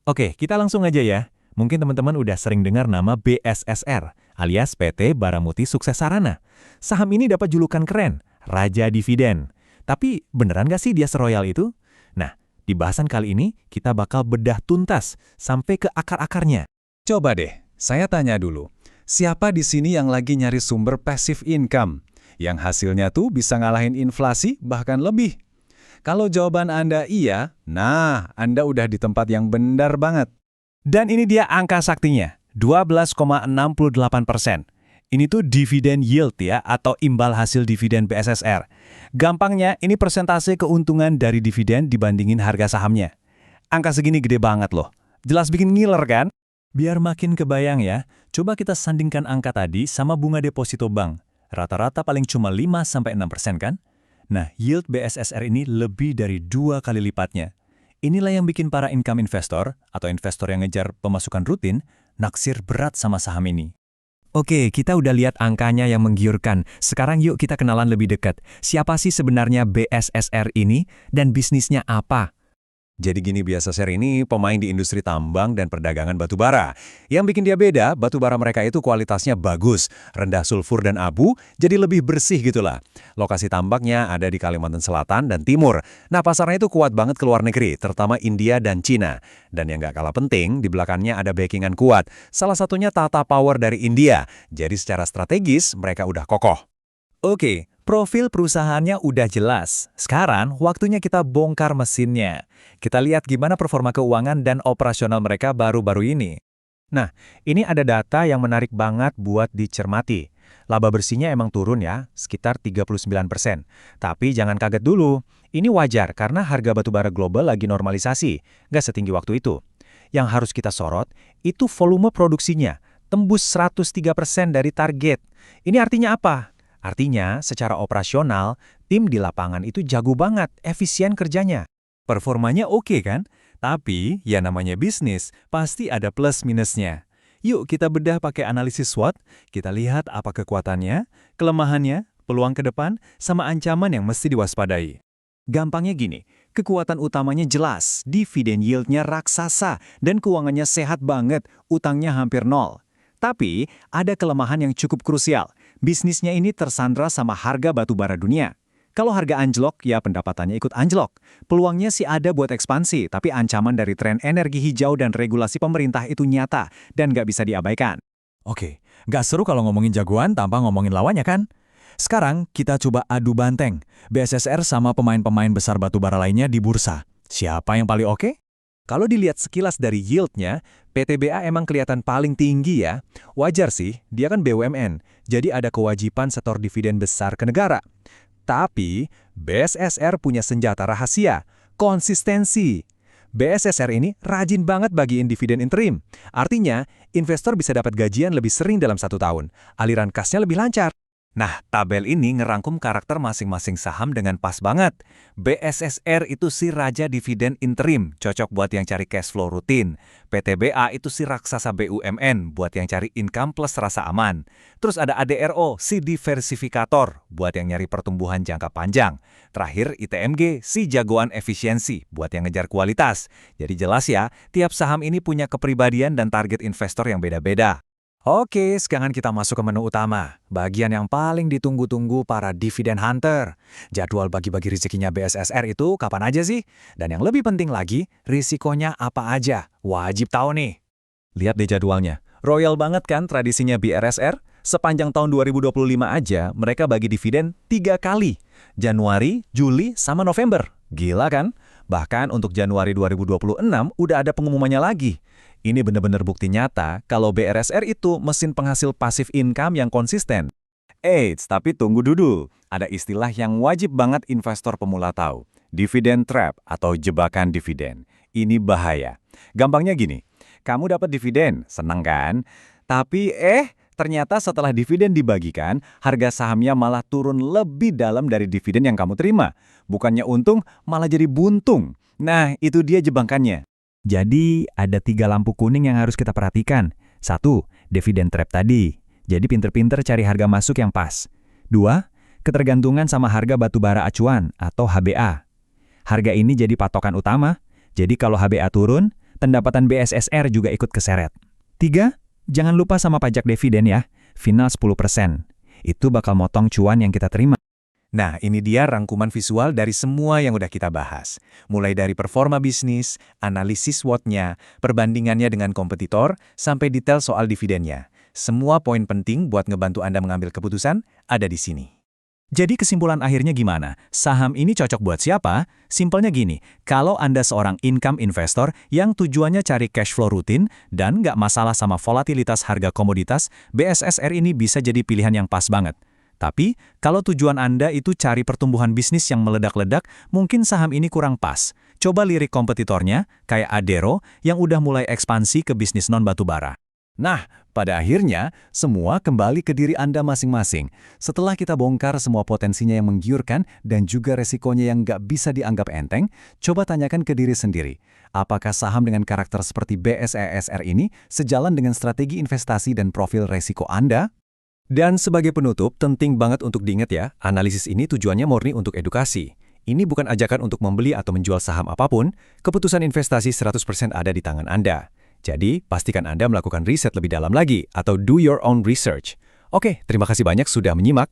Oke, kita langsung aja ya. Mungkin teman-teman udah sering dengar nama BSSR, alias PT Baramuti Sukses Sarana. Saham ini dapat julukan keren, Raja Dividen. Tapi beneran nggak sih dia seroyal itu? Nah, di bahasan kali ini kita bakal bedah tuntas sampai ke akar-akarnya. Coba deh, saya tanya dulu. Siapa di sini yang lagi nyari sumber passive income? Yang hasilnya tuh bisa ngalahin inflasi bahkan lebih. Kalau jawaban Anda iya, nah Anda udah di tempat yang benar banget. Dan ini dia angka saktinya, 12,68%. Ini tuh dividen yield ya, atau imbal hasil dividen BSSR. Gampangnya, ini persentase keuntungan dari dividen dibandingin harga sahamnya. Angka segini gede banget loh. Jelas bikin ngiler kan? Biar makin kebayang ya, coba kita sandingkan angka tadi sama bunga deposito bank. Rata-rata paling cuma 5-6% kan? Nah, yield BSSR ini lebih dari 2 kali lipatnya. Inilah yang bikin para income investor atau investor yang ngejar pemasukan rutin naksir berat sama saham ini. Oke, kita udah lihat angkanya yang menggiurkan. Sekarang yuk kita kenalan lebih dekat. Siapa sih sebenarnya BSSR ini dan bisnisnya apa? Jadi gini, BSSR ini pemain di industri tambang dan perdagangan batu bara. Yang bikin dia beda, batu bara mereka itu kualitasnya bagus, rendah sulfur dan abu, jadi lebih bersih gitulah. Lokasi tambaknya ada di Kalimantan Selatan dan Timur. Nah, pasarnya itu kuat banget ke luar negeri, terutama India dan Cina. Dan yang nggak kalah penting, di belakangnya ada backingan kuat. Salah satunya Tata Power dari India. Jadi secara strategis, mereka udah kokoh. Oke, profil perusahaannya udah jelas. Sekarang waktunya kita bongkar mesinnya. Kita lihat gimana performa keuangan dan operasional mereka baru-baru ini. Nah, ini ada data yang menarik banget buat dicermati. Laba bersihnya emang turun ya, sekitar 39%. Tapi jangan kaget dulu. Ini wajar karena harga batubara global lagi normalisasi, nggak setinggi waktu itu. Yang harus kita sorot, itu volume produksinya, tembus 103% dari target. Ini artinya apa? Artinya, secara operasional, tim di lapangan itu jago banget, efisien kerjanya. Performanya oke kan? Tapi, ya namanya bisnis, pasti ada plus minusnya. Yuk kita bedah pakai analisis SWOT, kita lihat apa kekuatannya, kelemahannya, peluang ke depan, sama ancaman yang mesti diwaspadai. Gampangnya gini, kekuatan utamanya jelas, dividen yieldnya raksasa, dan keuangannya sehat banget, utangnya hampir nol. Tapi, ada kelemahan yang cukup krusial. Bisnisnya ini tersandra sama harga batu bara dunia. Kalau harga anjlok, ya pendapatannya ikut anjlok. Peluangnya sih ada buat ekspansi, tapi ancaman dari tren energi hijau dan regulasi pemerintah itu nyata dan nggak bisa diabaikan. Oke, nggak seru kalau ngomongin jagoan tanpa ngomongin lawannya kan? Sekarang kita coba adu banteng. BSSR sama pemain-pemain besar batu bara lainnya di bursa. Siapa yang paling oke? Kalau dilihat sekilas dari yieldnya, PTBA emang kelihatan paling tinggi ya. Wajar sih, dia kan BUMN, jadi ada kewajiban setor dividen besar ke negara. Tapi, BSSR punya senjata rahasia, konsistensi. BSSR ini rajin banget bagiin dividen interim. Artinya, investor bisa dapat gajian lebih sering dalam 1 tahun. Aliran kasnya lebih lancar. Nah, tabel ini ngerangkum karakter masing-masing saham dengan pas banget. BSSR itu si raja dividen interim, cocok buat yang cari cash flow rutin. PTBA itu si raksasa BUMN, buat yang cari income plus rasa aman. Terus ada ADRO, si diversifikator, buat yang nyari pertumbuhan jangka panjang. Terakhir, ITMG, si jagoan efisiensi, buat yang ngejar kualitas. Jadi jelas ya, tiap saham ini punya kepribadian dan target investor yang beda-beda. Oke, sekarang kita masuk ke menu utama. Bagian yang paling ditunggu-tunggu para dividen hunter. Jadwal bagi-bagi rezekinya BSSR itu kapan aja sih? Dan yang lebih penting lagi, risikonya apa aja? Wajib tahu nih. Lihat deh jadwalnya. Royal banget kan tradisinya BRSR? Sepanjang tahun 2025 aja, mereka bagi dividen 3 kali. Januari, Juli, sama November. Gila kan? Bahkan untuk Januari 2026 udah ada pengumumannya lagi. Ini benar-benar bukti nyata kalau BRSR itu mesin penghasil pasif income yang konsisten. Eits, tapi tunggu dulu. Ada istilah yang wajib banget investor pemula tahu. Dividend trap atau jebakan dividen. Ini bahaya. Gampangnya gini, kamu dapat dividen, senang kan? Tapi ternyata setelah dividen dibagikan, harga sahamnya malah turun lebih dalam dari dividen yang kamu terima. Bukannya untung, malah jadi buntung. Nah, itu dia jebakannya. Jadi, ada 3 lampu kuning yang harus kita perhatikan. 1. Dividen trap tadi. Jadi pinter-pinter cari harga masuk yang pas. 2. Ketergantungan sama harga batubara acuan atau HBA. Harga ini jadi patokan utama. Jadi kalau HBA turun, pendapatan BSSR juga ikut keseret. 3. Jangan lupa sama pajak dividen ya, final 10%. Itu bakal motong cuan yang kita terima. Nah, ini dia rangkuman visual dari semua yang udah kita bahas. Mulai dari performa bisnis, analisis SWOT-nya, perbandingannya dengan kompetitor, sampai detail soal dividennya. Semua poin penting buat ngebantu Anda mengambil keputusan ada di sini. Jadi kesimpulan akhirnya gimana? Saham ini cocok buat siapa? Simpelnya gini, kalau Anda seorang income investor yang tujuannya cari cash flow rutin dan nggak masalah sama volatilitas harga komoditas, BSSR ini bisa jadi pilihan yang pas banget. Tapi, kalau tujuan Anda itu cari pertumbuhan bisnis yang meledak-ledak, mungkin saham ini kurang pas. Coba lirik kompetitornya, kayak Adero, yang udah mulai ekspansi ke bisnis non-batubara. Nah, pada akhirnya, semua kembali ke diri Anda masing-masing. Setelah kita bongkar semua potensinya yang menggiurkan dan juga resikonya yang nggak bisa dianggap enteng, coba tanyakan ke diri sendiri. Apakah saham dengan karakter seperti BSESR ini sejalan dengan strategi investasi dan profil resiko Anda? Dan sebagai penutup, penting banget untuk diingat ya, analisis ini tujuannya murni untuk edukasi. Ini bukan ajakan untuk membeli atau menjual saham apapun, keputusan investasi 100% ada di tangan Anda. Jadi, pastikan Anda melakukan riset lebih dalam lagi atau do your own research. Oke, terima kasih banyak sudah menyimak.